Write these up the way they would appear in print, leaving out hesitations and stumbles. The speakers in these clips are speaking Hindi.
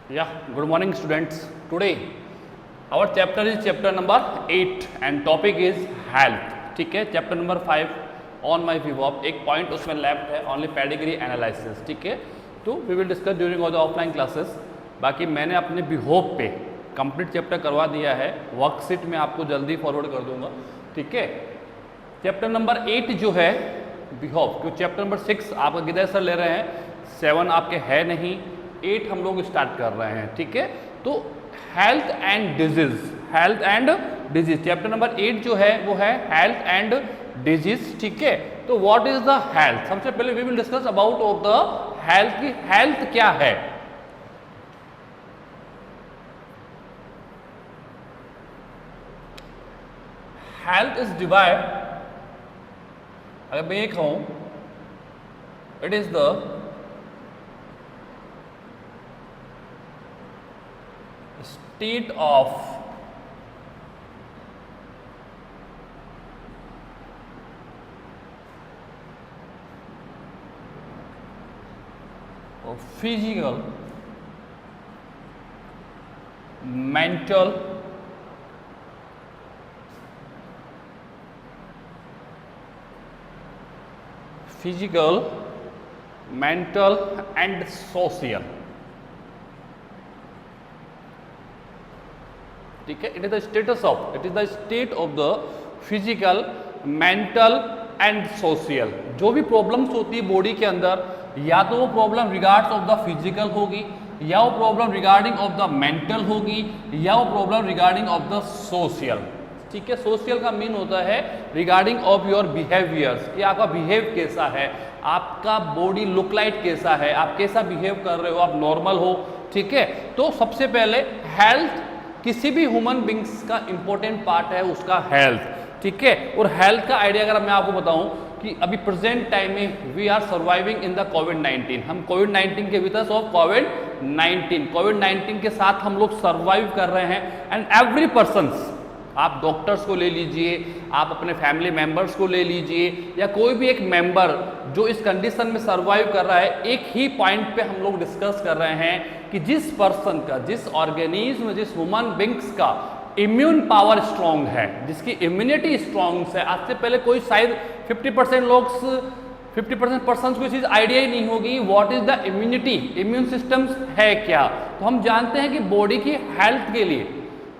Yeah, good morning students. Today our chapter is chapter number 8 and topic is health. ठीक है, chapter number 5 on my VWAP, एक point उसमें left है only pedigree analysis. ठीक है, तो we will discuss during all the offline classes. बाकी मैंने अपने VWAP पे कंप्लीट चैप्टर करवा दिया है, वर्कशीट में आपको जल्दी फॉरवर्ड कर दूंगा. ठीक है, चैप्टर नंबर 8 जो है VWAP, क्यों चैप्टर नंबर 6 आपका गिदय सर ले रहे हैं, 7 आपके है नहीं, 8 हम लोग स्टार्ट कर रहे हैं. ठीक है, तो health and disease chapter number 8 जो है वो है हेल्थ एंड डिजीज. ठीक है, तो व्हाट इज द हेल्थ. सबसे पहले we will discuss about of the health की हेल्थ क्या है. हेल्थ इज डिवाइड, अगर मैं ये कहूं, it is the state of physical, mental, and social. ठीक है, it is the state of the physical, mental and social. जो भी प्रॉब्लम्स होती है बॉडी के अंदर, या तो वो problem regards of the physical होगी, या वो problem regarding of the mental होगी, या वो problem regarding of the social. ठीक है, सोशल का मीन होता है रिगार्डिंग ऑफ योर बिहेवियर्स, कि आपका बिहेव कैसा है, आपका बॉडी लुक लाइक कैसा है, आप कैसा बिहेव कर रहे हो, आप नॉर्मल हो. ठीक है, तो सबसे पहले हेल्थ किसी भी ह्यूमन बींग्स का इंपॉर्टेंट पार्ट है उसका हेल्थ. ठीक है, और हेल्थ का आइडिया अगर मैं आपको बताऊं कि अभी प्रेजेंट टाइम में we are surviving in the कोविड-19, हम कोविड-19 के वितस ऑफ कोविड-19 के साथ हम लोग सर्वाइव कर रहे हैं. एंड एवरी पर्सन्स, आप डॉक्टर्स को ले लीजिए, आप अपने फैमिली मेंबर्स को ले लीजिए, या कोई भी एक मेंबर जो इस कंडीशन में सर्वाइव कर रहा है, एक ही पॉइंट पे हम लोग डिस्कस कर रहे हैं कि जिस पर्सन का, जिस ऑर्गेनिज्म, जिस ह्यूमन बींग्स का इम्यून पावर स्ट्रांग है, जिसकी इम्यूनिटी स्ट्रांग है. आज से पहले कोई शायद 50% पर्सन को चीज़ आइडिया ही नहीं होगी what is the immunity, immune systems है क्या. तो हम जानते हैं कि बॉडी की हेल्थ के लिए,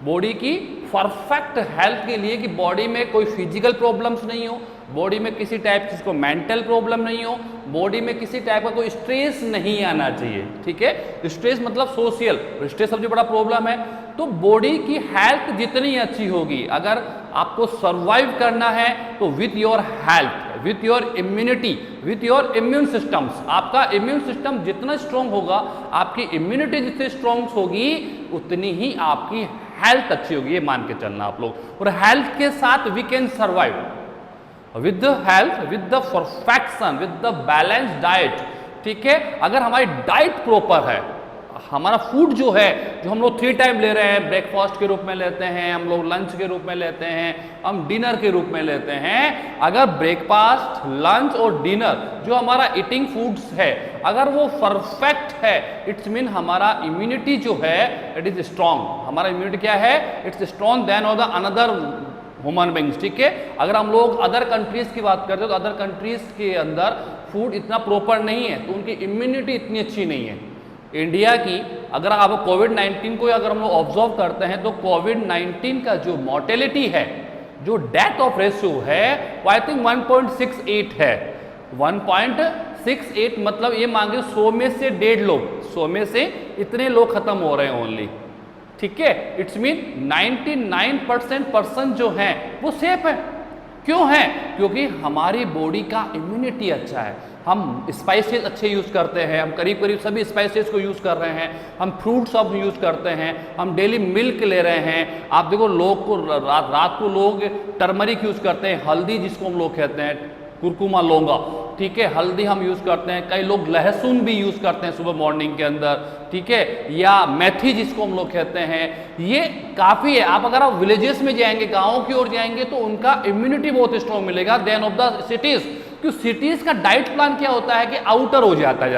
बॉडी की परफेक्ट हेल्थ के लिए, कि बॉडी में कोई फिजिकल प्रॉब्लम्स नहीं हो, बॉडी में किसी टाइप की मेंटल प्रॉब्लम नहीं हो, बॉडी में किसी टाइप का कोई स्ट्रेस नहीं आना चाहिए. ठीक है, स्ट्रेस मतलब सोशल, स्ट्रेस सबसे बड़ा प्रॉब्लम है. तो बॉडी की हेल्थ जितनी अच्छी होगी, अगर आपको सर्वाइव करना है, तो with your health, with your immunity, with your immune systems, आपका इम्यून सिस्टम जितना स्ट्रांग होगा, आपकी इम्यूनिटी जितनी स्ट्रांग होगी, उतनी ही आपकी हेल्थ अच्छी होगी. ये मान के चलना आप लोग. और हेल्थ के साथ we can survive with the health, with the perfection, with the balance diet. ठीक है, अगर हमारी डाइट प्रॉपर है, हमारा फूड जो है, जो हम लोग 3 टाइम ले रहे हैं, ब्रेकफास्ट के रूप में लेते हैं, हम लोग लंच के रूप में लेते हैं, हम डिनर के रूप में लेते हैं, अगर ब्रेकफास्ट, लंच और डिनर जो हमारा ईटिंग फूड्स है, अगर वो परफेक्ट है, इट्स मीन हमारा इम्यूनिटी जो है इट इज स्ट्रांग. हमारा इम्यूनिटी क्या है, it's strong then of the another human beings. ठीक है, अगर हम लोग अदर कंट्रीज की बात करते हैं, तो अदर कंट्रीज के अंदर फूड इतना प्रॉपर नहीं है, तो उनकी इम्यूनिटी इतनी अच्छी नहीं है. इंडिया की अगर आप कोविड-19 को अगर हम लोग ऑब्जर्व करते हैं, तो कोविड-19 का जो मॉर्टेलिटी है, जो डेथ ऑफ रेशियो है, वो आई थिंक 1.68 है. 1.68 मतलब ये मांगे 100 में से 1.5 लोग, 100 में से इतने लोग खत्म हो रहे हैं ओनली. ठीक है, इट्स मीन 99% पर्सन जो हैं वो सेफ है. क्यों है, क्योंकि हमारी बॉडी का इम्यूनिटी अच्छा है. हम स्पाइसेस अच्छे यूज़ करते हैं, हम करीब करीब सभी स्पाइसेस को यूज़ कर रहे हैं, हम फ्रूट्स सब यूज़ करते हैं, हम डेली मिल्क ले रहे हैं. आप देखो लोग को रात को लोग टर्मरिक यूज़ करते हैं, हल्दी जिसको हम लोग कहते हैं, कुरकुमा लौंगा. ठीक है, हल्दी हम यूज़ करते हैं, कई लोग लहसुन भी यूज़ करते हैं सुबह मॉर्निंग के अंदर. ठीक है, या मेथी जिसको हम लोग कहते हैं, ये काफ़ी है. आप अगर आप विलेजेस में जाएंगे, गाँव की ओर जाएंगे, तो उनका इम्यूनिटी बहुत स्ट्रॉन्ग मिलेगा देन ऑफ द सिटीज़. क्यों, सिटीज़ का डाइट प्लान क्या होता है कि आउटर हो जाता है,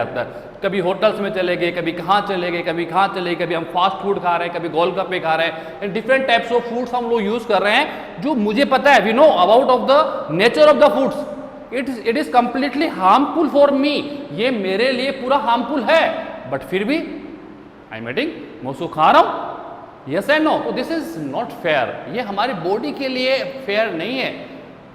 कभी होटल्स में चले गए, कभी कहाँ चले गए, कभी कहाँ चले गए, कभी हम फास्ट फूड खा रहे हैं, कभी गोलगप्पे खा रहे हैं, डिफरेंट टाइप्स ऑफ फूड्स हम लोग यूज कर रहे हैं जो मुझे पता है, we know about of the nature of the foods, it is completely harmful for me, ये मेरे लिए पूरा हार्मफुल है, बट फिर भी आई एम ईटिंग, मैं उसको खा रहा हूँ, यस एंड नो। तो दिस इज नॉट फेयर, ये हमारी बॉडी के लिए फेयर नहीं है।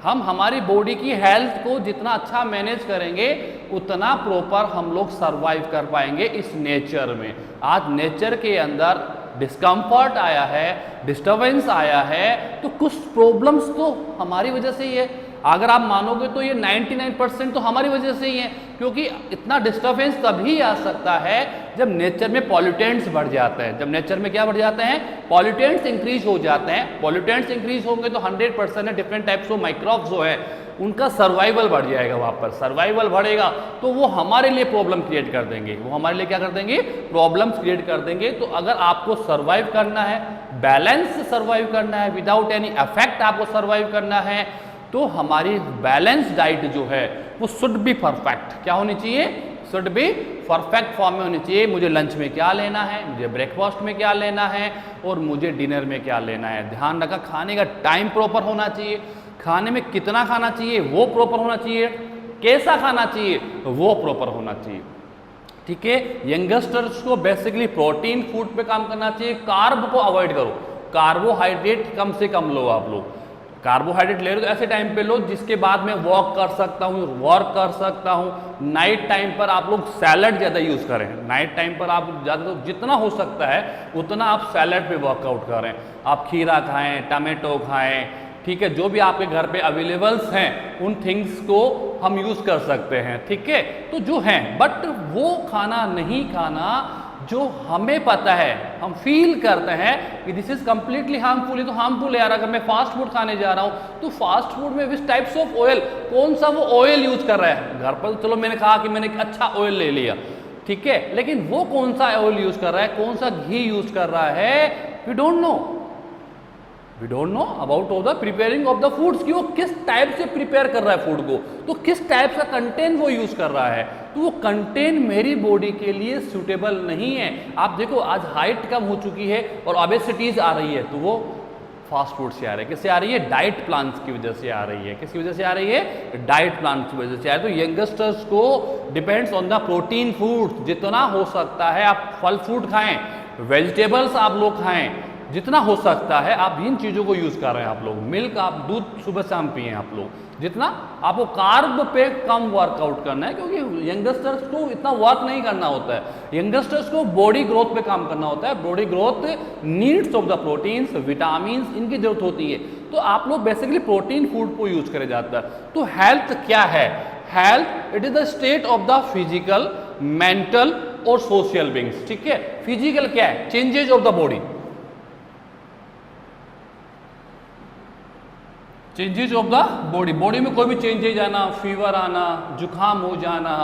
हम हमारी बॉडी की हेल्थ को जितना अच्छा मैनेज करेंगे उतना प्रॉपर हम लोग सरवाइव कर पाएंगे इस नेचर में। आज नेचर के अंदर डिस्कम्फर्ट आया है, डिस्टर्बेंस आया है, तो कुछ प्रॉब्लम्स तो हमारी वजह से ही है। अगर आप मानोगे तो ये 99% तो हमारी वजह से ही है, क्योंकि इतना डिस्टर्बेंस तभी आ सकता है जब नेचर में पॉल्यूटेंट्स बढ़ जाते हैं। जब नेचर में क्या बढ़ जाते हैं, पॉल्यूटेंट्स इंक्रीज हो जाते हैं। पॉल्यूटेंट्स इंक्रीज होंगे तो 100% डिफरेंट टाइप्स ऑफ माइक्रोब्स जो है उनका सर्वाइवल बढ़ जाएगा। वहाँ पर सर्वाइवल बढ़ेगा तो वो हमारे लिए प्रॉब्लम क्रिएट कर देंगे, वो हमारे लिए क्या कर देंगे, प्रॉब्लम्स क्रिएट कर देंगे। तो अगर आपको सर्वाइव करना है, बैलेंस सर्वाइव करना है, विदाउट एनी इफेक्ट आपको सर्वाइव करना है, तो हमारी बैलेंस डाइट जो है वो शुड बी परफेक्ट। क्या होनी चाहिए, शुड बी परफेक्ट फॉर्म में होनी चाहिए। मुझे लंच में क्या लेना है, मुझे ब्रेकफास्ट में क्या लेना है और मुझे डिनर में क्या लेना है। ध्यान रखा, खाने का टाइम प्रॉपर होना चाहिए, खाने में कितना खाना चाहिए वो प्रॉपर होना चाहिए, कैसा खाना चाहिए वो प्रॉपर होना चाहिए। ठीक है, यंगस्टर्स को बेसिकली प्रोटीन फूड पे काम करना चाहिए, कार्ब को अवॉइड करो, कार्बोहाइड्रेट कम से कम लो। आप लोग कार्बोहाइड्रेट ले रहे हो तो ऐसे टाइम पे लो जिसके बाद में वॉक कर सकता हूँ, वर्क कर सकता हूँ। नाइट टाइम पर आप लोग सैलड ज़्यादा यूज़ करें, नाइट टाइम पर आप ज़्यादा जितना हो सकता है उतना आप सैलड पे वर्कआउट करें। आप खीरा खाएं, टमाटो खाएं, ठीक है, जो भी आपके घर पे अवेलेबल्स हैं उन थिंग्स को हम यूज़ कर सकते हैं। ठीक है, तो जो हैं, बट वो खाना नहीं खाना जो हमें पता है, हम फील करते हैं कि दिस इज कंप्लीटली हार्मफुल। ये तो हार्मफुल है यार। अगर मैं फास्ट फूड खाने जा रहा हूँ तो फास्ट फूड में विच टाइप्स ऑफ ऑयल, कौन सा वो ऑयल यूज कर रहा है। घर पर चलो मैंने कहा कि मैंने एक अच्छा ऑयल ले लिया, ठीक है, लेकिन वो कौन सा ऑयल यूज कर रहा है, कौन सा घी यूज कर रहा है, we don't know. We don't know about of the preparing of the foods, कि वो किस टाइप से प्रिपेयर कर रहा है फूड को, तो किस टाइप का कंटेंट वो यूज कर रहा है, तो वो कंटेंट मेरी बॉडी के लिए सूटेबल नहीं है। आप देखो आज हाइट कम हो चुकी है और ओबेसिटीज आ रही है, तो वो फास्ट फूड से आ रही है। किससे आ रही है, डाइट प्लान्स की वजह से आ रही है। किसकी वजह से आ रही है, डाइट प्लान्स की वजह से आ रही है। तो यंगस्टर्स को depends on the protein food, जितना हो सकता है आप फल फ्रूट खाएं, वेजिटेबल्स आप लोग खाएं, जितना हो सकता है आप इन चीज़ों को यूज़ कर रहे हैं। आप लोग मिल्क, आप दूध सुबह शाम पिए आप लोग, जितना आपको कार्ब पे कम वर्कआउट करना है, क्योंकि यंगस्टर्स को इतना वर्क नहीं करना होता है। यंगस्टर्स को बॉडी ग्रोथ पे काम करना होता है। Body growth needs of the proteins, vitamins, इनकी जरूरत होती है। तो आप लोग बेसिकली प्रोटीन फूड को यूज करे जाता है। तो हेल्थ क्या है, health it is the state of the physical, mental और सोशल बीइंग्स। ठीक है, फिजिकल क्या है, changes of the body, changes of the body, body में कोई भी चेंजेज आना, फीवर आना, जुकाम हो जाना,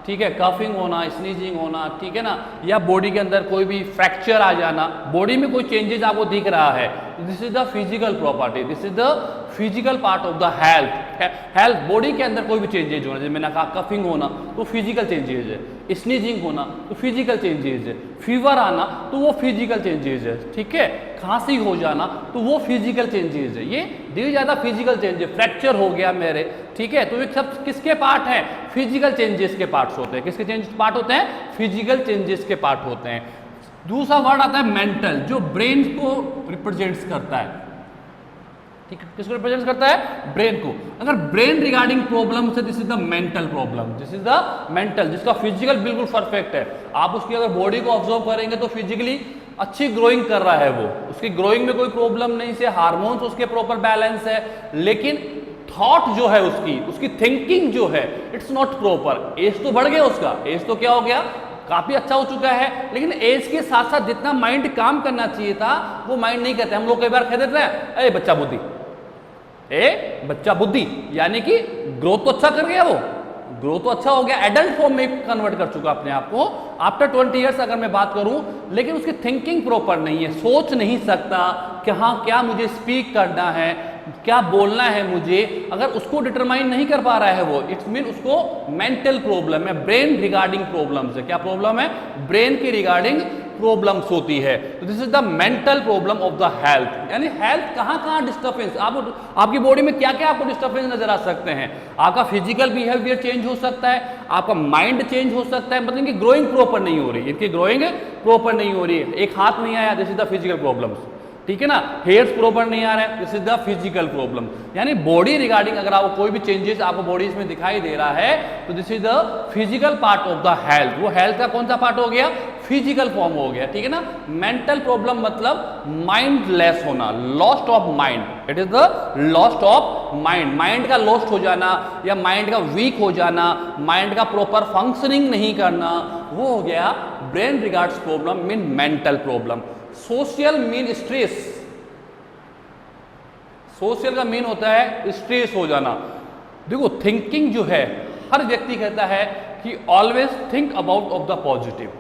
ठीक है, कफिंग होना, स्नीजिंग होना, ठीक है ना, या बॉडी के अंदर कोई भी फ्रैक्चर आ जाना, बॉडी में कोई चेंजेस आपको दिख रहा है, this is the physical property, this is the physical part of the health. Health body के अंदर कोई भी चेंजेज होना, जैसे मैंने कहा कफिंग होना तो फिजिकल चेंजेज है, स्नीजिंग होना तो फिजिकल चेंजेज है, फीवर आना तो वो फिजिकल चेंजेज है, ठीक है, खांसी हो जाना तो वो फिजिकल चेंजेज है। ये धीरे ज़्यादा फिजिकल चेंजेस, फ्रैक्चर हो गया मेरे, ठीक है, तो ये सब किसके पार्ट हैं, फिजिकल चेंजेस के पार्ट्स होते हैं। किसके चेंजेस पार्ट होते हैं, फिजिकल चेंजेस के पार्ट होते हैं। दूसरा वर्ड आता है मेंटल, जो ब्रेन को रिप्रेजेंट्स करता है। ठीक है, किसको रिप्रेजेंट करता है, ब्रेन को। अगर ब्रेन रिगार्डिंग प्रॉब्लम है, this is the mental problem, this is the mental, जिसका फिजिकल बिल्कुल परफेक्ट है। आप उसकी अगर बॉडी को ऑब्जर्व करेंगे तो फिजिकली अच्छी ग्रोइंग कर रहा है वो, उसकी ग्रोइंग में कोई प्रॉब्लम नहीं से, हार्मोन्स उसके प्रॉपर बैलेंस है, लेकिन थॉट जो है उसकी थिंकिंग जो है इट्स नॉट प्रॉपर। एज तो बढ़ गया उसका, एज तो क्या हो गया, काफी अच्छा हो चुका है, लेकिन एज के साथ साथ जितना माइंड काम करना चाहिए था वो माइंड नहीं करता। हम लोग कई बार कह देते हैं ए बच्चा बुद्धि, ए बच्चा बुद्धि, यानी कि ग्रोथ तो अच्छा कर गया, वो ग्रोथ तो अच्छा हो गया, एडल्ट फॉर्म में कन्वर्ट कर चुका अपने आप को आफ्टर 20 ईयर्स अगर मैं बात करूं, लेकिन उसकी थिंकिंग प्रॉपर नहीं है, सोच नहीं सकता कि हाँ क्या मुझे स्पीक करना है, क्या बोलना है मुझे, अगर उसको डिटरमाइन नहीं कर पा रहा है वो, इट्स मीन उसको मेंटल प्रॉब्लम है, ब्रेन रिगार्डिंग प्रॉब्लम्स है। क्या प्रॉब्लम है? ब्रेन के रिगार्डिंग प्रॉब्लम्स होती है। तो this is the mental problem of the health. यानी हेल्थ कहाँ डिस्टर्बेंस, आपकी बॉडी में क्या क्या आपको डिस्टर्बेंस नजर आ सकते हैं। आपका फिजिकल बिहेवियर चेंज हो सकता है, आपका माइंड चेंज हो सकता है, मतलब कि ग्रोइंग प्रॉपर नहीं हो रही, इनकी ग्रोइंग प्रॉपर नहीं हो रही है, एक हाथ नहीं आया, this is the physical problems, ठीक है ना। हेयर्स प्रॉपर नहीं आ रहा है, this is the physical problem. यानी बॉडी रिगार्डिंग अगर आपको कोई भी चेंजेस आपको बॉडी में दिखाई दे रहा है तो this is the physical part of the health. वो हेल्थ का कौन सा पार्ट हो गया? फिजिकल फॉर्म हो गया, ठीक है ना। मेंटल प्रॉब्लम मतलब माइंडलेस होना, lost of mind, it is the lost of mind, mind का लॉस्ट हो जाना या माइंड का वीक हो जाना, माइंड का प्रॉपर फंक्शनिंग नहीं करना, वो हो गया brain regards problem, mean mental problem. Social mean stress, social का मीन होता है स्ट्रेस हो जाना। देखो थिंकिंग जो है, हर व्यक्ति कहता है कि always think about of the positive,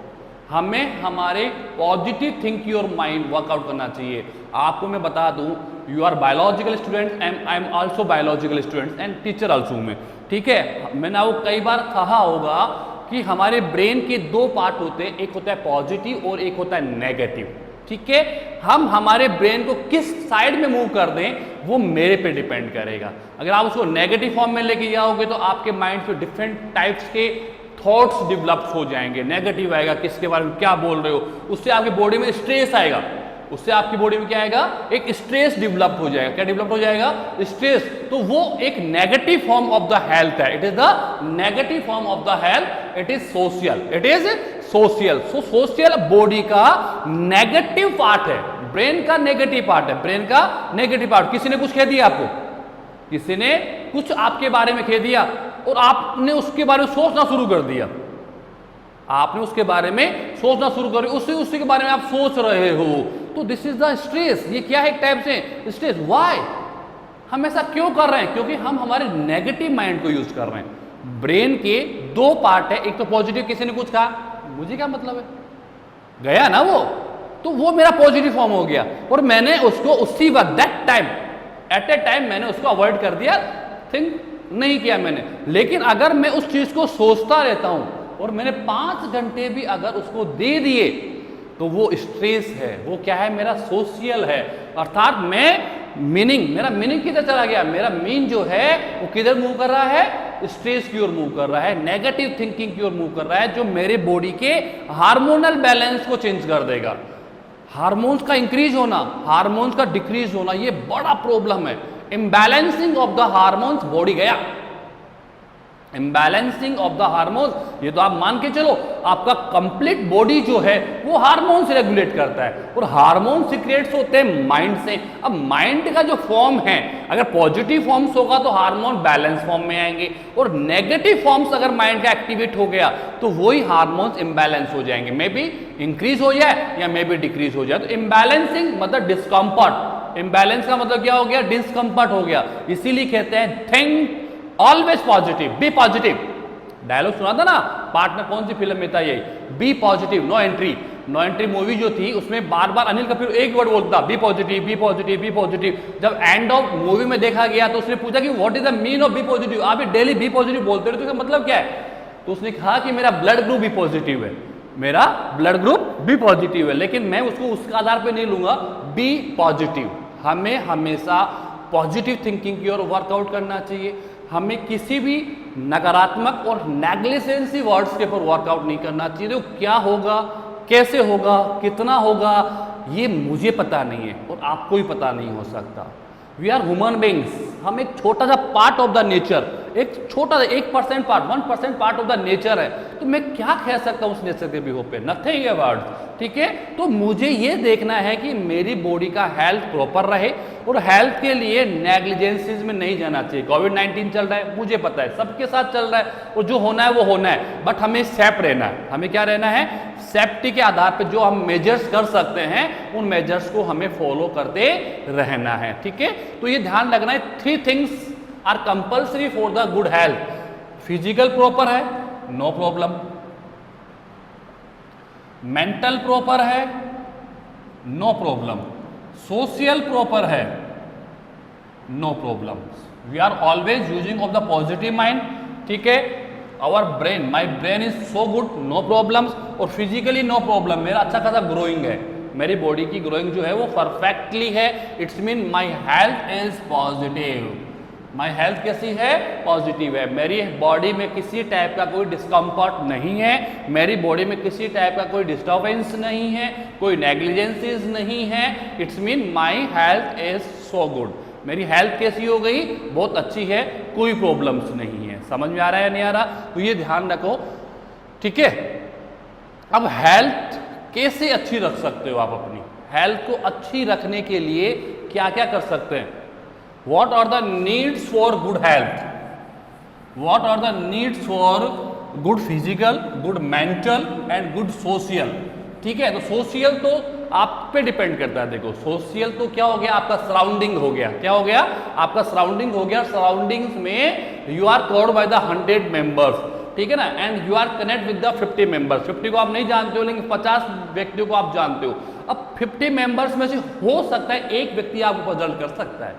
हमें हमारे positive think your mind workout करना चाहिए। आपको मैं बता दूं, you are biological student, I am also biological student and teacher also में, ठीक है। मैंने आपको कई बार कहा होगा कि हमारे ब्रेन के दो पार्ट होते हैं, एक होता है पॉजिटिव और एक होता है नेगेटिव, ठीक है। हम हमारे ब्रेन को किस साइड में मूव कर दें वो मेरे पे डिपेंड करेगा। अगर आप उसको नेगेटिव फॉर्म में लेके जाओगे तो आपके माइंड पे डिफरेंट टाइप्स के थॉट्स डेवलप हो जाएंगे, नेगेटिव आएगा, किसके बारे में क्या बोल रहे हो, उससे आपकी बॉडी में स्ट्रेस आएगा, उससे आपकी बॉडी में क्या आएगा? एक स्ट्रेस डेवलप हो जाएगा। क्या डेवलप हो जाएगा? स्ट्रेस। तो वो एक negative form of the health है, it is the negative form of the health, it is social, it is social. So social body का नेगेटिव पार्ट है, ब्रेन का नेगेटिव पार्ट है, ब्रेन का नेगेटिव पार्ट। किसी ने कुछ कह दिया आपको, किसी ने कुछ आपके बारे में कह दिया और आपने उसके बारे में सोचना शुरू कर दिया, आपने उसके बारे में सोचना शुरू कर, उसी के बारे में आप सोच रहे हो, तो दिस इज द स्ट्रेस। ये क्या है? एक टाइप से स्ट्रेस। व्हाई? हम ऐसा क्यों कर रहे हैं? क्योंकि हम हमारे नेगेटिव माइंड को यूज कर रहे हैं। ब्रेन के दो पार्ट है, एक तो पॉजिटिव, किसी ने कुछ कहा, मुझे क्या मतलब है, गया ना वो, तो वो मेरा पॉजिटिव फॉर्म हो गया और मैंने उसको उसी वक्त that time at a time मैंने उसको अवॉइड कर दिया, थिंक नहीं किया मैंने। लेकिन अगर मैं उस चीज को सोचता रहता हूं और मैंने 5 घंटे भी अगर उसको दे दिए तो वो स्ट्रेस है, वो क्या है? मेरा सोशल है। अर्थात मेरा मीनिंग किधर चला गया? मेरा मीन जो है वो किधर मूव कर रहा है? स्ट्रेस की ओर मूव कर रहा है, नेगेटिव थिंकिंग की ओर मूव कर रहा है, जो मेरे बॉडी के हार्मोनल बैलेंस को चेंज कर देगा। हार्मोन्स का इंक्रीज होना, हार्मोन्स का डिक्रीज होना, ये बड़ा प्रॉब्लम है। Imbalancing of the hormones, body गया। इम्बैलेंसिंग ऑफ द हार्मोन्स, ये तो आप मान के चलो आपका कंप्लीट बॉडी जो है वो हार्मोन से रेगुलेट करता है और हार्मोन सीक्रेट्स होते हैं माइंड से। अब माइंड का जो फॉर्म है, अगर पॉजिटिव फॉर्म्स होगा तो हार्मोन बैलेंस फॉर्म में आएंगे और नेगेटिव फॉर्म्स अगर माइंड का एक्टिवेट हो गया तो वही हार्मोन्स इम्बैलेंस हो जाएंगे, मे बी इंक्रीज हो जाए या मे बी डिक्रीज हो जाए। तो इम्बैलेंसिंग मतलब डिस्कम्फर्ट, इम्बैलेंस का मतलब क्या हो गया? डिस्कम्फर्ट हो गया। इसीलिए कहते हैं think always positive, be positive. Dialogue सुना था ना, पार्टनर कौन सी फिल्म में था? यही, be positive, no entry. No entry movie जो थी उसमें बार बार अनिल कपूर एक वर्ड बोलता, be positive, be positive, be positive. जब एंड ऑफ मूवी में देखा गया तो उसने पूछा कि what is the mean of be positive, आप डेली बी पॉजिटिव बोलते रहे तो इसका मतलब क्या है? तो उसने कहा कि मेरा ब्लड ग्रुप बी पॉजिटिव है, मेरा ब्लड ग्रुप बी पॉजिटिव है, लेकिन मैं उसको उसके आधार पर नहीं लूंगा, बी पॉजिटिव। हमें हमेशा पॉजिटिव थिंकिंग की ओर वर्कआउट करना चाहिए। हमें किसी भी नकारात्मक और नेग्लिजेंसी वर्ड्स के ऊपर वर्कआउट नहीं करना चाहिए। तो क्या होगा, कैसे होगा, कितना होगा, ये मुझे पता नहीं है और आपको भी पता नहीं हो सकता। वी आर ह्यूमन बींग्स, हम एक छोटा सा पार्ट ऑफ द नेचर, एक छोटा सा 1% part, 1% part of the nature है। तो मैं क्या कह सकता हूँ उस नेचर के बिहेव पे? नथिंग अबाउट, ठीक है। तो मुझे ये देखना है कि मेरी बॉडी का हेल्थ प्रॉपर रहे और हेल्थ के लिए नेग्लिजेंसीज में नहीं जाना चाहिए। कोविड-19 चल रहा है, मुझे पता है, सबके साथ चल रहा है और जो होना है वो होना है, बट हमें सेफ रहना है। हमें क्या रहना है? सेफ्टी के आधार पर जो हम मेजर्स कर सकते हैं उन मेजर्स को हमें फॉलो करते रहना है, ठीक है। तो ये ध्यान रखना है, 3 things are compulsory for the good health. Physical proper है, नो प्रॉब्लम। मेंटल प्रॉपर है, नो प्रॉब्लम। सोशल प्रॉपर है, no problems. We are always using of the positive mind, ठीक है। Our brain, my brain is so good, no problems. और फिजिकली नो प्रॉब्लम, मेरा अच्छा खासा ग्रोइंग है, मेरी बॉडी की ग्रोइंग जो है वो परफेक्टली है। It's mean my health is positive. My health कैसी है? पॉजिटिव है। मेरी बॉडी में किसी टाइप का कोई डिस्कम्फर्ट नहीं है, मेरी बॉडी में किसी टाइप का कोई डिस्टर्बेंस नहीं है, कोई नेग्लिजेंसीज नहीं है। It's mean my health is so good. मेरी हेल्थ कैसी हो गई? बहुत अच्छी है, कोई प्रॉब्लम्स नहीं है। समझ में आ रहा है या नहीं आ रहा? तो ये ध्यान रखो, ठीक है। अब हेल्थ कैसे अच्छी रख सकते हो आप? अपनी हेल्थ को अच्छी रखने के लिए क्या क्या कर सकते हैं? What are the needs for good health? What are the needs for good physical, good mental and good social? ठीक है, तो सोशियल तो आप पे डिपेंड करता है। देखो सोशियल तो क्या हो गया? आपका सराउंडिंग हो गया। क्या हो गया? आपका सराउंडिंग हो गया। सराउंडिंग्स में you are covered by the 100 members, ठीक है ना, and you are connect with the 50 members. 50 को आप नहीं जानते हो, लेकिन 50 व्यक्तियों को आप जानते हो। अब 50 मेंबर्स में से हो सकता है एक व्यक्ति आपको पजल कर सकता है।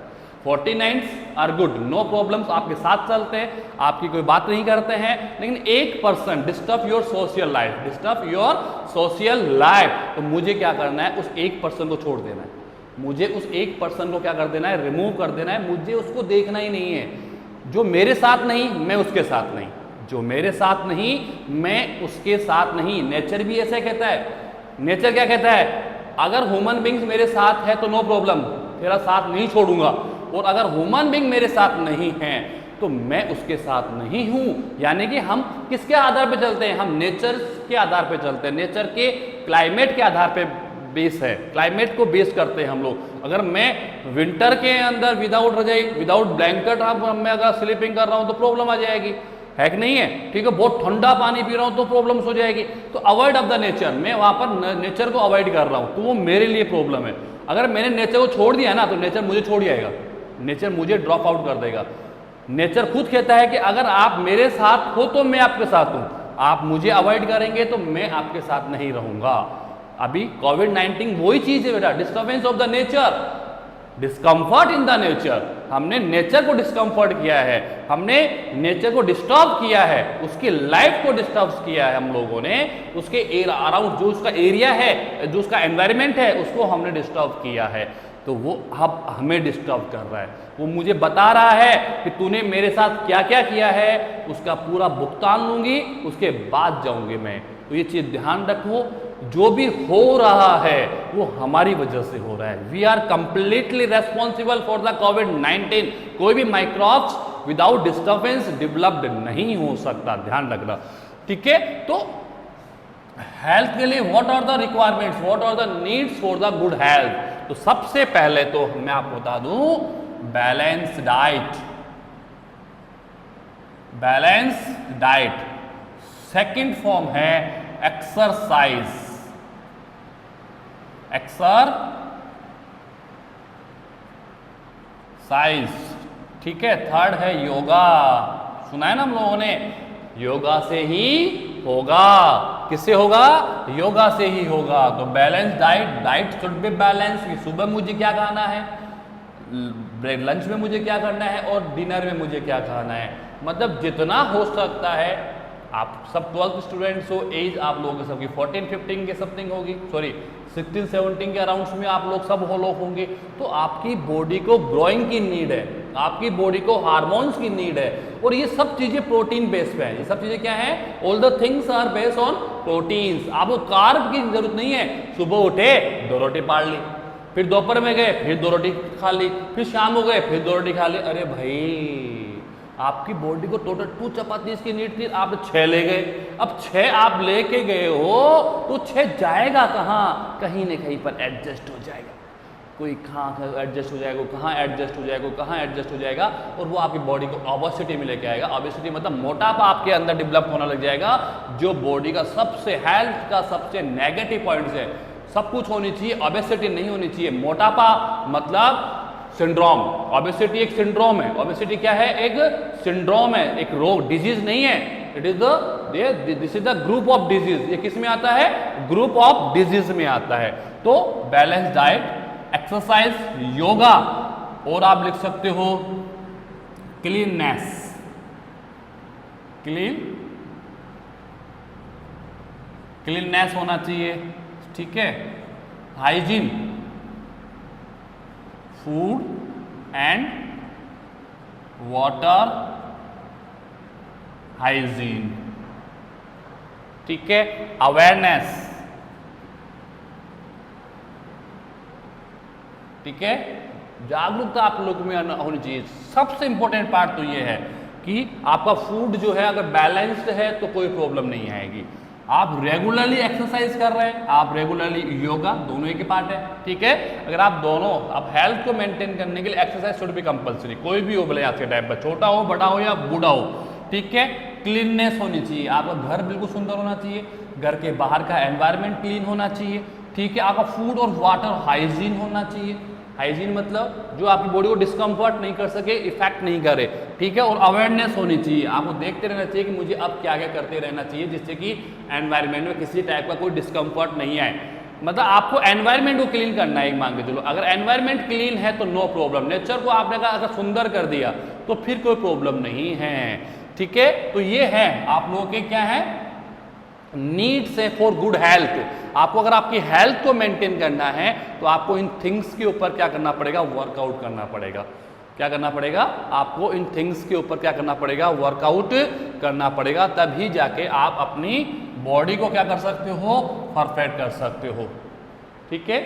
49 आर गुड, नो प्रॉब्लम्स, आपके साथ चलते हैं, आपकी कोई बात नहीं करते हैं। लेकिन 1% disturb your social life, disturb your social life, तो मुझे क्या करना है? उस 1% को छोड़ देना है। मुझे उस 1% को क्या कर देना है? रिमूव कर देना है। मुझे उसको देखना ही नहीं है। जो मेरे साथ नहीं, मैं उसके साथ नहीं। जो मेरे साथ नहीं, मैं उसके साथ नहीं। नेचर भी ऐसा कहता है। नेचर क्या कहता है? अगर ह्यूमन बींग्स मेरे साथ है तो नो प्रॉब्लम, तेरा साथ नहीं छोड़ूंगा। और अगर ह्यूमन बींग मेरे साथ नहीं है तो मैं उसके साथ नहीं हूं। यानी कि हम किसके आधार पे चलते हैं? हम नेचर के आधार पे चलते हैं। नेचर के क्लाइमेट के आधार पे बेस है, क्लाइमेट को बेस करते हैं हम लोग। अगर मैं विंटर के अंदर विदाउट रजाई, विदाउट ब्लैंकेट मैं अगर स्लीपिंग कर रहा हूं तो प्रॉब्लम आ जाएगी, है कि नहीं है? ठीक है, बहुत ठंडा पानी पी रहा हूं तो प्रॉब्लम्स हो जाएगी। तो अवॉइड ऑफ द नेचर, मैं वहां पर नेचर को अवॉइड कर रहा हूं, तो वो मेरे लिए प्रॉब्लम है। अगर मैंने नेचर को छोड़ दिया ना, तो नेचर मुझे छोड़ जाएगा, नेचर मुझे ड्रॉप आउट कर देगा। नेचर खुद कहता है कि अगर आप मेरे साथ हो तो मैं आपके साथ हूं, आप मुझे अवॉइड करेंगे तो मैं आपके साथ नहीं रहूंगा। अभी कोविड-19 वही चीज है बेटा, disturbance of the nature, discomfort in the nature. हमने नेचर को डिस्कम्फर्ट किया है, हमने नेचर को डिस्टर्ब किया है, उसकी लाइफ को डिस्टर्ब किया है हम लोगों ने। उसके अराउंड जो उसका एरिया है, जो उसका एनवायरमेंट है, उसको हमने डिस्टर्ब किया है। तो वो अब हमें डिस्टर्ब कर रहा है। वो मुझे बता रहा है कि तूने मेरे साथ क्या क्या किया है, उसका पूरा भुगतान लूंगी, उसके बाद जाऊंगी मैं। तो ये चीज ध्यान रखो, जो भी हो रहा है वो हमारी वजह से हो रहा है। We are completely responsible for the कोविड-19। कोई भी माइक्रोब्स विदाउट डिस्टर्बेंस डेवलप्ड नहीं हो सकता, ध्यान रखना, ठीक है। तो हेल्थ के लिए what are the requirements, what are the needs for the good health? तो सबसे पहले तो मैं आपको बता दूं, balance diet, balance diet. Second form है एक्सरसाइज, एक्सरसाइज, ठीक है। थर्ड है योगा, सुना है ना हम लोगों ने, योगा से ही होगा। किससे होगा? योगा से ही होगा। तो balance diet, diet should be balance, कि सुबह मुझे क्या खाना है, लंच में मुझे क्या करना है और डिनर में मुझे क्या खाना है। मतलब जितना हो सकता है। आप सब 12th स्टूडेंट्स हो, एज आप लोगों की सबकी 14-15 के समथिंग होगी, सॉरी 16-17 के अराउंड्स में आप लोग सब हो लोग होंगे। तो आपकी बॉडी को ग्रोइंग की नीड है, आपकी बॉडी को हार्मोन्स की नीड है, और ये सब चीजें प्रोटीन बेस्ड पे है। ये सब चीजें क्या है? All the things are based on proteins. आपको कार्ब की जरूरत नहीं है। सुबह उठे 2 रोटी पाड़ ली, फिर दोपहर में गए फिर 2 रोटी खा ली, फिर शाम हो गए फिर 2 रोटी खा ली। अरे भाई, आपकी बॉडी को टोटल 2 चपाती की नीड थी, आप 6 ले गए। अब 6 आप लेके गए हो तो 6 जाएगा कहाँ? कहीं न कहीं पर एडजस्ट हो जाएगा। कोई कहाँ एडजस्ट हो जाएगा, कहाँ एडजस्ट हो जाएगा, कहाँ एडजस्ट हो जाएगा, और वो आपकी बॉडी को ओबेसिटी में लेके आएगा। ओबेसिटी मतलब मोटापा आपके अंदर डेवलप होने लग जाएगा, जो बॉडी का सबसे हेल्थ का सबसे नेगेटिव पॉइंट्स है। सब कुछ होनी चाहिए, ओबेसिटी नहीं होनी चाहिए। मोटापा मतलब सिंड्रोम, ओबेसिटी एक सिंड्रोम है। ओबेसिटी क्या है? एक सिंड्रोम है, एक रोग, डिजीज नहीं है। It is this is the group of disease. ये किस में आता है? ग्रुप ऑफ डिजीज में आता है। तो बैलेंस डाइट, एक्सरसाइज, योगा, और आप लिख सकते हो क्लीननेस, क्लीननेस होना चाहिए, ठीक है। Hygiene, food and water hygiene, ठीक है। अवेयरनेस, ठीक है, जागरूकता आप लोगों में होनी चाहिए। सबसे इंपॉर्टेंट पार्ट तो ये है कि आपका फूड जो है अगर बैलेंस्ड है तो कोई प्रॉब्लम नहीं आएगी। आप रेगुलरली एक्सरसाइज कर रहे हैं, आप रेगुलरली योगा, दोनों एक ही पार्ट है, ठीक है। अगर आप दोनों, आप हेल्थ को मेंटेन करने के लिए एक्सरसाइज शुड बी कंपलसरी, कोई भी हो, भले आज के टाइम पर छोटा हो, बड़ा हो या बूढ़ा हो, ठीक है। क्लीननेस होनी चाहिए, आपका घर बिल्कुल सुंदर होना चाहिए, घर के बाहर का एनवायरनमेंट क्लीन होना चाहिए, ठीक है। आपका फूड और वाटर हाइजीन होना चाहिए। हाइजीन मतलब जो आपकी बॉडी को डिस्कम्फर्ट नहीं कर सके, इफेक्ट नहीं करे, ठीक है। और अवेयरनेस होनी चाहिए, आपको देखते रहना चाहिए कि मुझे अब क्या क्या करते रहना चाहिए जिससे कि एनवायरनमेंट में किसी टाइप का कोई डिस्कम्फर्ट नहीं आए। मतलब आपको एनवायरनमेंट को क्लीन करना है, एक मान के चलो। अगर एनवायरनमेंट क्लीन है तो नो प्रॉब्लम, नेचर को आपने अगर सुंदर कर दिया तो फिर कोई प्रॉब्लम नहीं है, ठीक है। तो ये है आप लोगों के क्या है नीड्स है फॉर गुड हेल्थ। आपको अगर आपकी हेल्थ को मेंटेन करना है तो आपको इन थिंग्स के ऊपर क्या करना पड़ेगा, वर्कआउट करना पड़ेगा। क्या करना पड़ेगा आपको, इन थिंग्स के ऊपर क्या करना पड़ेगा, वर्कआउट करना पड़ेगा, तभी जाके आप अपनी बॉडी को क्या कर सकते हो, परफेक्ट कर सकते हो, ठीक है।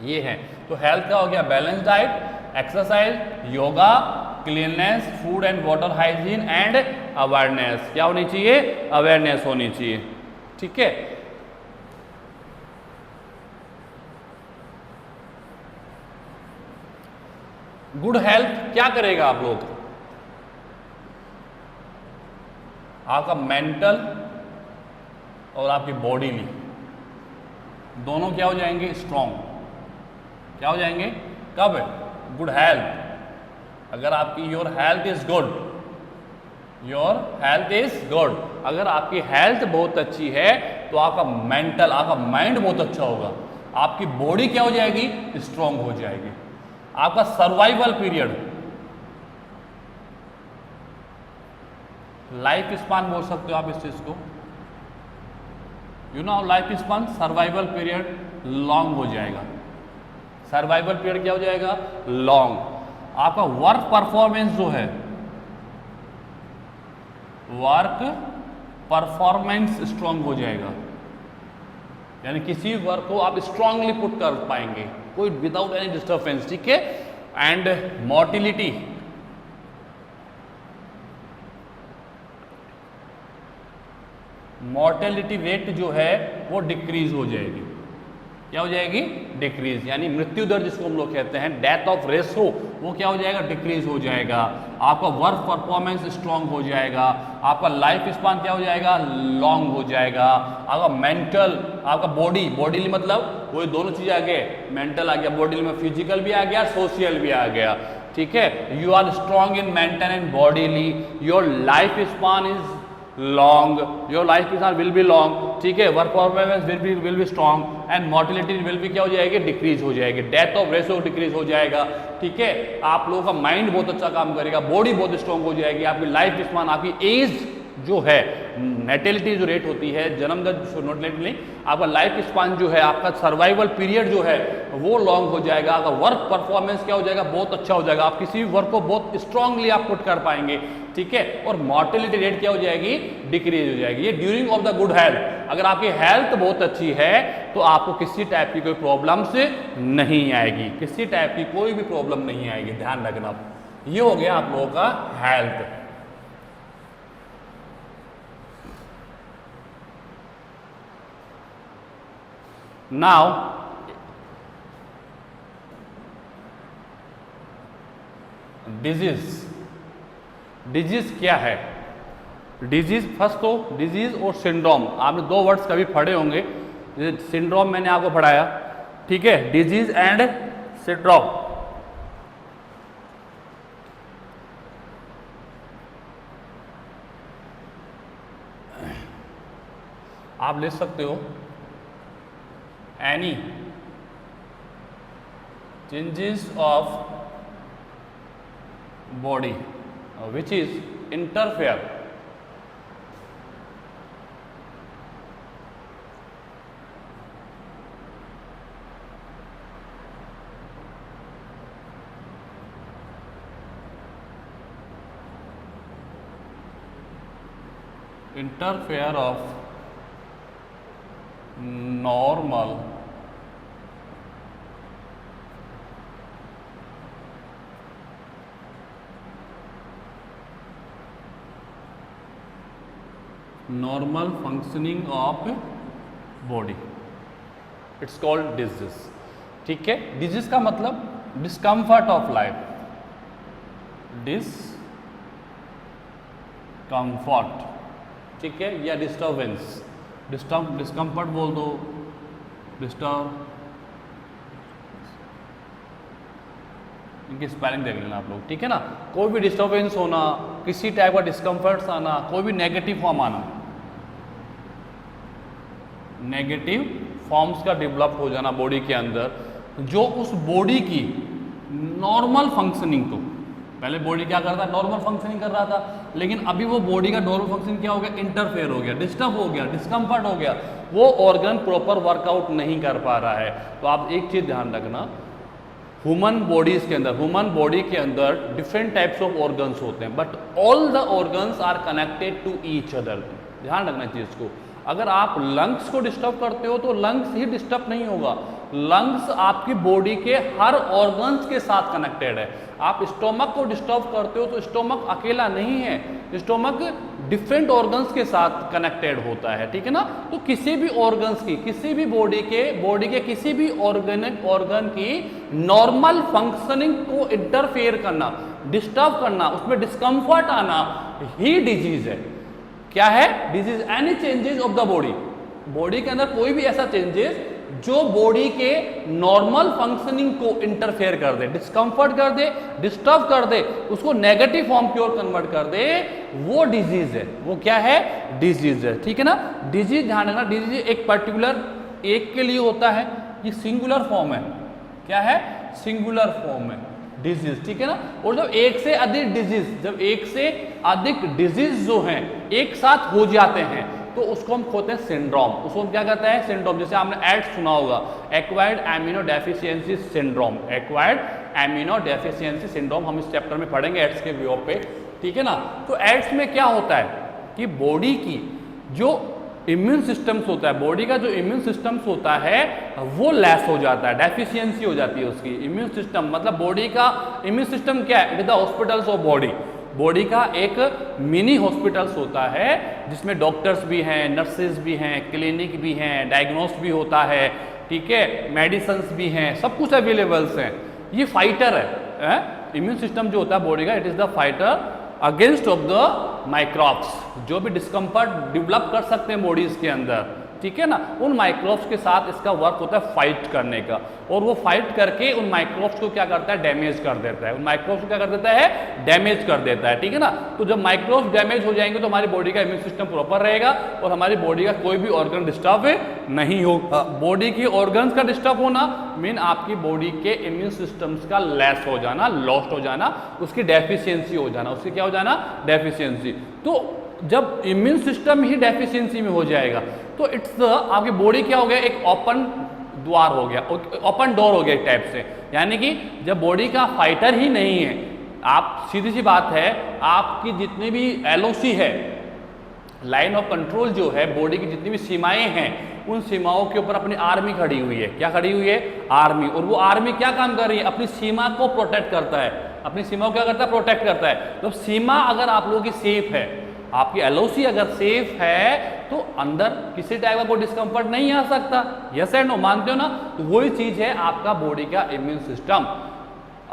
ये है तो हेल्थ का हो गया balance diet, exercise, yoga, cleanness, food and water hygiene and awareness. क्या होनी चाहिए, अवेयरनेस होनी चाहिए, ठीक है। गुड हेल्थ क्या करेगा आप लोग, आपका मेंटल और आपकी बॉडीली दोनों क्या हो जाएंगे, स्ट्रॉन्ग। क्या हो जाएंगे कब, गुड हेल्थ। अगर आपकी your health is good, your health is good, अगर आपकी हेल्थ बहुत अच्छी है तो आपका मेंटल, आपका माइंड बहुत अच्छा होगा, आपकी बॉडी क्या हो जाएगी, स्ट्रांग हो जाएगी। आपका सर्वाइवल पीरियड, लाइफ स्पान बोल सकते हो आप इस चीज को, you know life span, survival period long हो जाएगा। सर्वाइवल पीरियड क्या हो जाएगा, लॉन्ग। आपका वर्क परफॉर्मेंस जो है, वर्क परफॉर्मेंस स्ट्रांग हो जाएगा, यानी किसी वर्क को आप स्ट्रांगली पुट कर पाएंगे, कोई विदाउट एनी डिस्टर्बेंस, ठीक है। एंड मोर्टिलिटी, मोर्टेलिटी रेट जो है वो डिक्रीज हो जाएगी। क्या हो जाएगी, डिक्रीज, यानी मृत्यु दर जिसको हम लोग कहते हैं, डेथ ऑफ रेशो, वो क्या हो जाएगा, डिक्रीज हो जाएगा। आपका वर्क परफॉर्मेंस स्ट्रांग हो जाएगा, आपका लाइफ स्पान क्या हो जाएगा, लॉन्ग हो जाएगा। आपका मेंटल, आपका बॉडी मतलब वो दोनों चीज आ गए, मेंटल आ गया, बॉडी में फिजिकल भी आ गया, सोशल भी आ गया, ठीक है। You are strong in mental and bodily, your life span is long, your life will be long, ठीक है। Work performance will be strong and mortality will be क्या हो जाएगी, डिक्रीज हो जाएगी, डेथ ऑफ रेशो डिक्रीज हो जाएगा, ठीक है। आप लोगों का माइंड बहुत अच्छा काम करेगा, बॉडी बहुत स्ट्रांग हो जाएगी, आपकी लाइफ स्पान, आपकी एज जो है, नेटेलिटी जो रेट होती है, जन्म दर नेटेलिटी नहीं, आपका लाइफ स्पान जो है, आपका सर्वाइवल पीरियड जो है वो लॉन्ग हो जाएगा। आपका वर्क परफॉर्मेंस क्या हो जाएगा, बहुत अच्छा हो जाएगा, आप किसी भी वर्क को बहुत स्ट्रांगली आप पुट कर पाएंगे, ठीक है। और मॉर्टेलिटी रेट क्या हो जाएगी, डिक्रीज हो जाएगी। ये during of the good health. अगर आपकी हेल्थ बहुत अच्छी है तो आपको किसी टाइप की कोई प्रॉब्लम से नहीं आएगी, किसी टाइप की कोई भी प्रॉब्लम नहीं आएगी, ध्यान रखना। ये हो गया आप लोगों का हेल्थ। नाउ डिजीज, डिजीज क्या है, डिजीज फर्स्ट तो डिजीज और सिंड्रोम, आपने दो वर्ड्स कभी पढ़े होंगे, सिंड्रोम मैंने आपको पढ़ाया, ठीक है, डिजीज एंड सिंड्रोम। आप लिख सकते हो any, changes of body which is interfere of normal functioning of body, it's called disease. ठीक है, डिजीज का मतलब डिस्कम्फर्ट ऑफ लाइफ, डिस्कम्फर्ट, ठीक है, या डिस्टर्बेंस, डिस्कम्फर्ट बोल दो, इनकी स्पेलिंग देख लेना आप लोग, ठीक है ना। कोई भी डिस्टर्बेंस होना, किसी टाइप का डिस्कम्फर्ट आना, कोई भी नेगेटिव फॉर्म आना, नेगेटिव फॉर्म्स का डेवलप हो जाना बॉडी के अंदर, जो उस बॉडी की नॉर्मल फंक्शनिंग को, पहले बॉडी क्या करता है, नॉर्मल फंक्शनिंग कर रहा था, लेकिन अभी वो बॉडी का नॉर्मल फंक्शनिंग क्या हो गया, इंटरफेयर हो गया, डिस्टर्ब हो गया, डिस्कम्फर्ट हो गया, वो ऑर्गन प्रॉपर वर्कआउट नहीं कर पा रहा है। तो आप एक चीज ध्यान रखना, ह्यूमन बॉडीज के अंदर, ह्यूमन बॉडी के अंदर डिफरेंट टाइप्स ऑफ ऑर्गन्स होते हैं, but all the organs are connected to each other. ध्यान रखना चीज को, अगर आप लंग्स को डिस्टर्ब करते हो तो लंग्स ही डिस्टर्ब नहीं होगा, लंग्स आपकी बॉडी के हर ऑर्गन्स के साथ कनेक्टेड है। आप स्टोमक को डिस्टर्ब करते हो तो स्टोमक अकेला नहीं है, स्टोमक डिफरेंट ऑर्गन्स के साथ कनेक्टेड होता है, ठीक है ना। तो किसी भी ऑर्गन्स की, किसी भी बॉडी के किसी भी ऑर्गन की नॉर्मल फंक्शनिंग को इंटरफेयर करना, डिस्टर्ब करना, उसमें डिस्कम्फर्ट आना ही डिजीज है। क्या है disease? Any changes of the body, body के अंदर कोई भी ऐसा चेंजेस जो बॉडी के नॉर्मल फंक्शनिंग को इंटरफेयर कर दे, डिस्कम्फर्ट कर दे, डिस्टर्ब कर दे, उसको नेगेटिव फॉर्म की ओर कन्वर्ट कर दे, वो डिजीज है। वो क्या है? डिजीज है, ठीक है ना। डिजीज ध्यान रखना, डिजीज एक पर्टिकुलर एक के लिए होता है, ये सिंगुलर फॉर्म है। क्या है? सिंगुलर फॉर्म है डिजीज, ठीक है ना। और जब एक से अधिक डिजीज, जब एक से अधिक डिजीज जो हैं एक साथ हो जाते हैं तो उसको हम कहते हैं सिंड्रोम। उसको हम क्या कहते हैं? सिंड्रोम। जैसे आपने एड्स सुना होगा, acquired amino deficiency syndrome, acquired amino deficiency syndrome, हम इस चैप्टर में पढ़ेंगे एड्स के व्यू पे, ठीक है ना। तो एड्स में क्या होता है कि बॉडी की जो इम्यून सिस्टम्स होता है, बॉडी का जो इम्यून सिस्टम्स होता है वो लेस हो जाता है, डेफिशिएंसी हो जाती है उसकी। इम्यून सिस्टम मतलब बॉडी का इम्यून सिस्टम क्या है? It is the hospitals of body. Body का एक मिनी हॉस्पिटल्स होता है जिसमें डॉक्टर्स भी हैं, नर्सेज भी हैं, क्लिनिक भी हैं, डायग्नोस्ट भी होता है, ठीक है, मेडिसिन्स भी हैं, सब कुछ अवेलेबल्स हैं। ये फाइटर है, इम्यून सिस्टम जो होता है बॉडी का, it is the fighter against of the microbes, जो भी डिस्कम्फर्ट डेवलप कर सकते हैं बॉडीज के अंदर, ठीक है ना। उन माइक्रोब्स के साथ इसका वर्क होता है फाइट करने का, और वो फाइट करके उन माइक्रोब्स को क्या करता है? डैमेज कर देता है। उन माइक्रोब्स को क्या कर देता है? डैमेज कर देता है, ठीक है ना। तो जब माइक्रोब्स डैमेज हो जाएंगे तो हमारी बॉडी का इम्यून सिस्टम प्रॉपर रहेगा और हमारी बॉडी का कोई भी ऑर्गन डिस्टर्ब नहीं होगा। बॉडी की ऑर्गन्स का डिस्टर्ब होना मीन आपकी बॉडी के इम्यून सिस्टम्स का लेस हो जाना, लॉस्ट हो जाना, उसकी डेफिशिएंसी हो जाना, उसकी क्या हो जाना? डेफिशिएंसी। तो जब इम्यून सिस्टम ही डेफिशिएंसी में हो जाएगा तो इट्स आपकी बॉडी क्या हो गया? एक ओपन द्वार हो गया, ओपन डोर हो गया एक टाइप से। यानी कि जब बॉडी का फाइटर ही नहीं है, आप सीधी सी बात है, आपकी जितनी भी एलओसी है, लाइन ऑफ कंट्रोल जो है, बॉडी की जितनी भी सीमाएं हैं, उन सीमाओं के ऊपर अपनी आर्मी खड़ी हुई है। क्या खड़ी हुई है? आर्मी। और वो आर्मी क्या काम कर रही है? अपनी सीमा को प्रोटेक्ट करता है। अपनी सीमा को क्या करता है? प्रोटेक्ट करता है। तो सीमा अगर आप लोगों की सेफ है, आपकी एलओसी अगर सेफ है, तो अंदर किसी टाइप का कोई डिस्कम्फर्ट नहीं आ सकता। यस एंड नो, मानते हो ना? तो वही चीज है आपका बॉडी का इम्यून सिस्टम।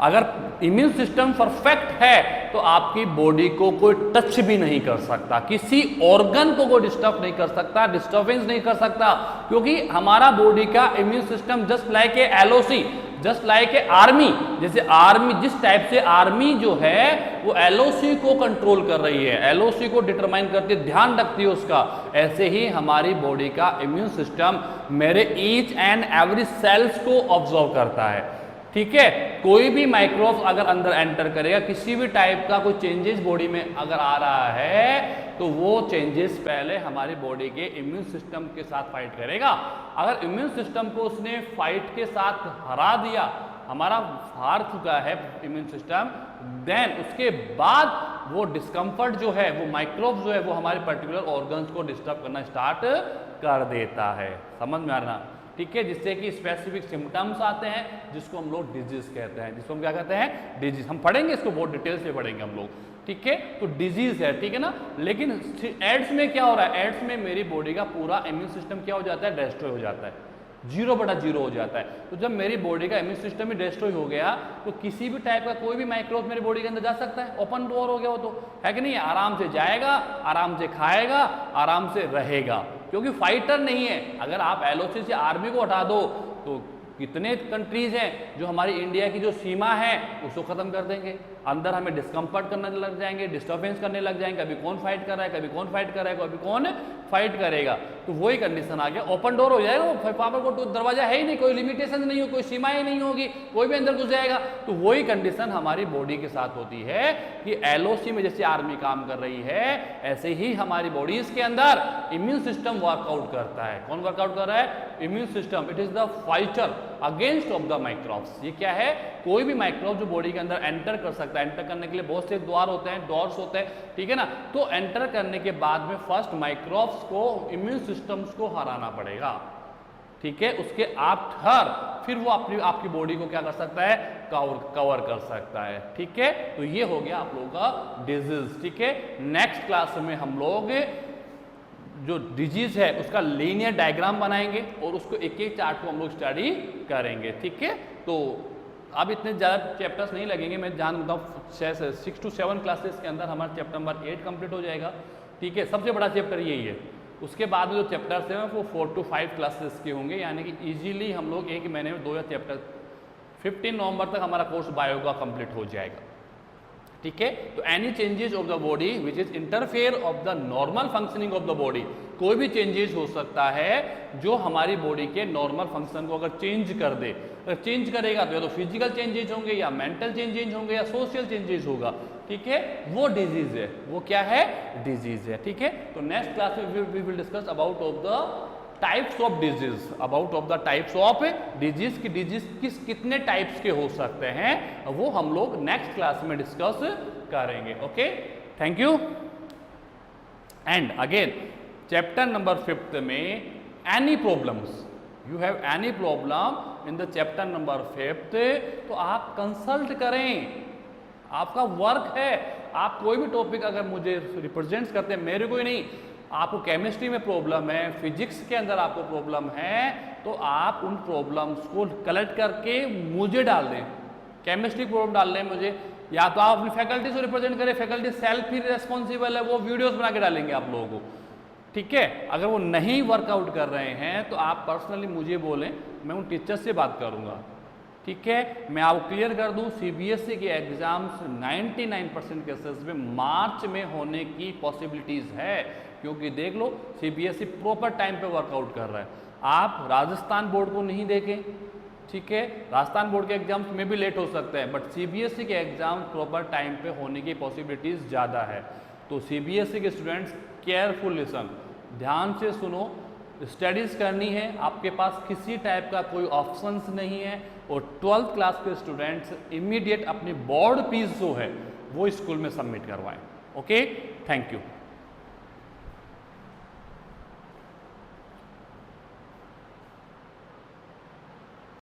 अगर इम्यून सिस्टम परफेक्ट है तो आपकी बॉडी को कोई टच भी नहीं कर सकता, किसी ऑर्गन को कोई डिस्टर्ब नहीं कर सकता, डिस्टर्बेंस नहीं कर सकता, क्योंकि हमारा बॉडी का immune system just like a LOC, just like a army, जैसे आर्मी, जिस टाइप से आर्मी जो है वो एलओसी को कंट्रोल कर रही है, एलओसी को डिटरमाइन करती है, ध्यान रखती है उसका, ऐसे ही हमारी बॉडी का इम्यून सिस्टम मेरे ईच एंड एवरी सेल्स को ऑब्जर्व करता है। ठीक है, कोई भी माइक्रोब्स अगर अंदर एंटर करेगा, किसी भी टाइप का कोई चेंजेस बॉडी में अगर आ रहा है तो वो चेंजेस पहले हमारी बॉडी के इम्यून सिस्टम के साथ फाइट करेगा। अगर इम्यून सिस्टम को उसने फाइट के साथ हरा दिया, हमारा हार चुका है इम्यून सिस्टम, देन उसके बाद वो डिस्कम्फर्ट जो है, वो माइक्रोब्स जो है वो हमारे पर्टिकुलर ऑर्गन्स को डिस्टर्ब करना स्टार्ट कर देता है। समझ में आ रहा, ठीक है, जिससे कि स्पेसिफिक सिम्टम्स आते हैं जिसको हम लोग डिजीज कहते हैं, जिसको हम क्या कहते हैं, डिजीज। हम पढ़ेंगे इसको, बहुत डिटेल्स में पढ़ेंगे हम लोग, ठीक है। तो डिजीज है, ठीक है ना। लेकिन एड्स में क्या हो रहा है, एड्स में मेरी बॉडी का पूरा इम्यून सिस्टम क्या हो जाता है, डिस्ट्रॉय हो जाता है, 0/0 हो जाता है। तो जब मेरी बॉडी का इम्यून सिस्टम ही डिस्ट्रॉय हो गया तो किसी भी टाइप का कोई भी माइक्रोब मेरी बॉडी के अंदर जा सकता है, ओपन डोर हो गया वो, तो है कि नहीं, आराम से जाएगा, आराम से खाएगा, आराम से रहेगा, क्योंकि फाइटर नहीं है। अगर आप LOC से आर्मी को हटा दो तो कितने कंट्रीज हैं जो हमारी इंडिया की जो सीमा है उसको खत्म कर देंगे, अंदर हमें डिस्कम्फर्ट करने लग जाएंगे, डिस्टर्बेंस करने लग जाएंगे, कभी कौन फाइट कर रहा है, कभी कौन फाइट कर रहा है, कभी कौन फाइट करेगा। तो वही कंडीशन आ गया, ओपन डोर हो जाएगा, वो पावर को तो दरवाजा है ही नहीं, कोई लिमिटेशन नहीं हो, कोई सीमाएं नहीं होगी, कोई भी अंदर घुस जाएगा। तो वही कंडीशन हमारी बॉडी के साथ होती है कि LOC में जैसे आर्मी काम कर रही है, ऐसे ही हमारी बॉडीज के अंदर इम्यून सिस्टम वर्कआउट करता है। कौन वर्कआउट कर रहा है, immune system. It is the fighter against of the microbes. ये क्या है, कोई भी माइक्रोब जो बॉडी के अंदर एंटर कर सकता है, एंटर करने के लिए बहुत से द्वार होते हैं, डोर्स होते हैं, ठीक है ना। तो एंटर करने के बाद में फर्स्ट माइक्रोब्स को, इम्यून सिस्टम्स को हराना पड़ेगा, ठीक है। उसके आफ्टर फिर वो अपनी आपकी बॉडी को क्या कर सकता है, कवर कर सकता है, ठीक है। तो ये हो गया आप लोगों का डिजीज, ठीक है। नेक्स्ट क्लास में हम लोग जो डिजीज है उसका लीनियर डायग्राम बनाएंगे और उसको एक एक चार्ट को हम लोग स्टडी करेंगे, ठीक है। तो अब इतने ज़्यादा चैप्टर्स नहीं लगेंगे, मैं जान दूँ 6 to 7 क्लासेस के अंदर हमारा चैप्टर नंबर 8 कंप्लीट हो जाएगा, ठीक है। सबसे बड़ा चैप्टर यही है। उसके बाद जो चैप्टर्स हैं वो 4 to 5 क्लासेस के होंगे, यानी कि ईजिली हम लोग एक महीने में 2 चैप्टर, 15 नवंबर तक हमारा कोर्स बायो का कंप्लीट हो जाएगा, ठीक है। तो any changes of the body which is interfere of the normal functioning of the body, कोई भी चेंजेस हो सकता है जो हमारी बॉडी के नॉर्मल फंक्शन को अगर चेंज कर दे, अगर चेंज करेगा तो या तो फिजिकल चेंजेस होंगे, या मेंटल चेंजेस होंगे, या सोशल चेंजेस होगा, ठीक है, वो डिजीज है, वो क्या है, डिजीज है, ठीक है। तो नेक्स्ट क्लास में we will discuss about of the types of disease, about of the types of disease की डिजीज कितने टाइप्स के हो सकते हैं वो हम लोग नेक्स्ट क्लास में डिस्कस करेंगे, okay. Thank you. And again chapter number 5 में any problems, you have any problem in the chapter number 5 तो आप कंसल्ट करें, आपका वर्क है। आप कोई भी टॉपिक अगर मुझे रिप्रेजेंट करते हैं, मेरे को ही नहीं, आपको केमिस्ट्री में प्रॉब्लम है, फिजिक्स के अंदर आपको प्रॉब्लम है, तो आप उन प्रॉब्लम्स को कलेक्ट करके मुझे डाल दें। केमिस्ट्री प्रॉब्लम डाल दें मुझे, या तो आप अपनी फैकल्टी से रिप्रेजेंट करें, फैकल्टी सेल्फ ही रिस्पॉन्सिबल है, वो वीडियोस बना के डालेंगे आप लोगों को, ठीक है। अगर वो नहीं वर्कआउट कर रहे हैं तो आप पर्सनली मुझे बोलें, मैं उन टीचर से बात करूँगा, ठीक है। मैं आपको क्लियर कर दूं, CBSE के एग्जाम्स 99% केसेस में मार्च में होने की पॉसिबिलिटीज है, क्योंकि देख लो CBSE प्रॉपर टाइम पे वर्कआउट कर रहा है। आप राजस्थान बोर्ड को नहीं देखें, ठीक है, राजस्थान बोर्ड के एग्जाम्स में भी लेट हो सकते हैं, बट CBSE के एग्जाम प्रॉपर टाइम पे होने की पॉसिबिलिटीज ज़्यादा है। तो CBSE के स्टूडेंट्स केयरफुल लिसन, ध्यान से सुनो, स्टडीज़ करनी है, आपके पास किसी टाइप का कोई ऑप्शंस नहीं है, और 12th क्लास के स्टूडेंट्स इमीडिएट अपनी बोर्ड पीस जो है वो स्कूल में सबमिट करवाएं, ओके। Thank you.